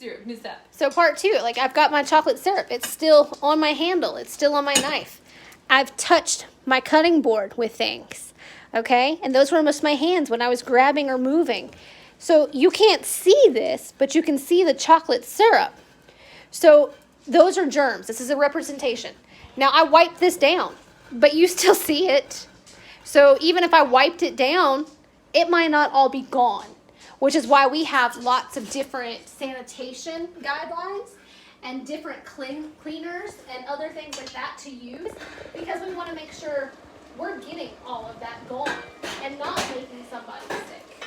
syrup mishap. So part 2, like I've got my chocolate syrup. It's still on my handle. It's still on my knife. I've touched my cutting board with things, okay? And those were just my hands when I was grabbing or moving. So you can't see this, but you can see the chocolate syrup. So those are germs. This is a representation. Now I wiped this down, but you still see it. So even if I wiped it down, it might not all be gone, which is why we have lots of different sanitation guidelines and different cleaners and other things like that to use, because we want to make sure we're getting all of that gone and not making somebody sick.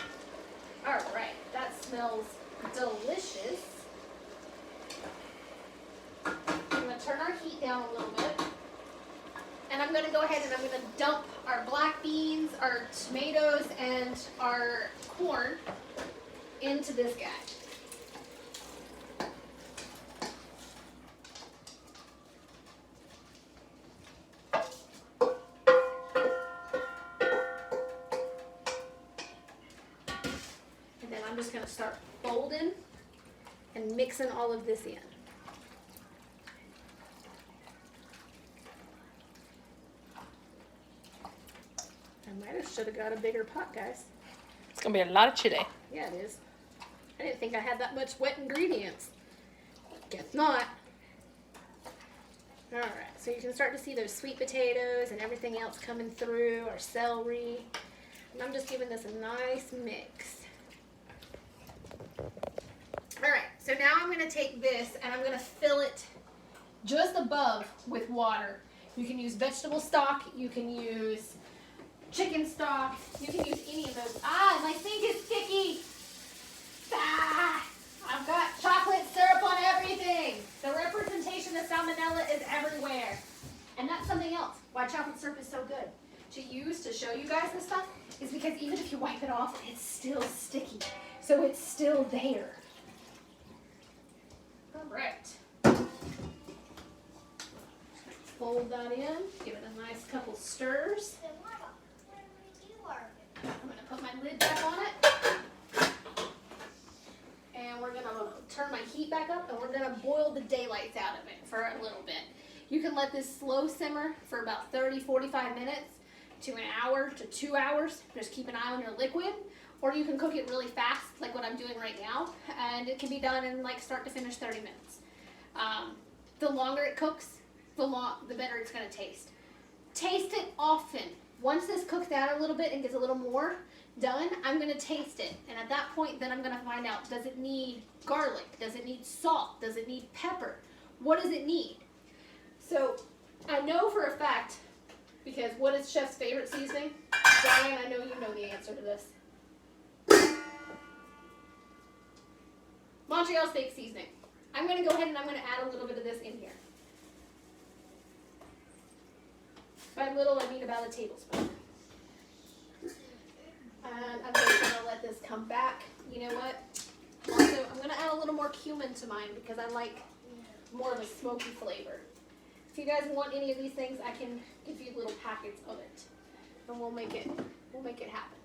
All right, that smells delicious. I'm going to turn our heat down a little bit. And I'm going to go ahead and I'm going to dump our black beans, our tomatoes, and our corn into this guy. And then I'm just going to start folding and mixing all of this in. Should have got a bigger pot, guys. It's gonna be a lot of chili. Yeah, it is. I didn't think I had that much wet ingredients. Guess not. Alright, so you can start to see those sweet potatoes and everything else coming through, our celery. And I'm just giving this a nice mix. Alright, so now I'm going to take this and I'm going to fill it just above with water. You can use vegetable stock, you can use chicken stock, you can use any of those. Ah, my sink is sticky. Ah, I've got chocolate syrup on everything. The representation of salmonella is everywhere. And that's something else, why chocolate syrup is so good to use to show you guys this stuff, is because even if you wipe it off, it's still sticky. So it's still there. All right. Fold that in, give it a nice couple stirs. I'm going to put my lid back on it. And we're going to turn my heat back up and we're going to boil the daylights out of it for a little bit. You can let this slow simmer for about 30-45 minutes to an hour to 2 hours. Just keep an eye on your liquid. Or you can cook it really fast, like what I'm doing right now. And it can be done in like start to finish 30 minutes. The longer it cooks, the better it's going to taste. Taste it often. Once this cooks out a little bit and gets a little more done, I'm going to taste it. And at that point, then I'm going to find out, does it need garlic? Does it need salt? Does it need pepper? What does it need? So I know for a fact, because what is Chef's favorite seasoning? Brian, I know you know the answer to this. Montreal steak seasoning. I'm going to go ahead and I'm going to add a little bit of this in here. By little, I mean about a tablespoon. And I'm just going to let this come back. You know what? Also, I'm going to add a little more cumin to mine because I like more of a smoky flavor. If you guys want any of these things, I can give you little packets of it. And we'll make it happen.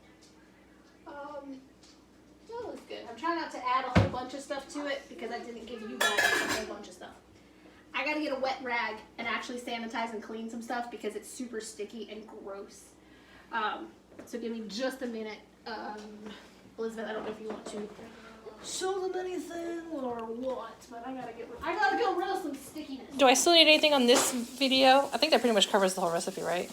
That looks good. I'm trying not to add a whole bunch of stuff to it because I didn't give you guys a whole bunch of stuff. I gotta get a wet rag and actually sanitize and clean some stuff because it's super sticky and gross. So give me just a minute. Elizabeth, I don't know if you want to show them anything or what, but I gotta get rid of some stickiness. Do I still need anything on this video? I think that pretty much covers the whole recipe, right?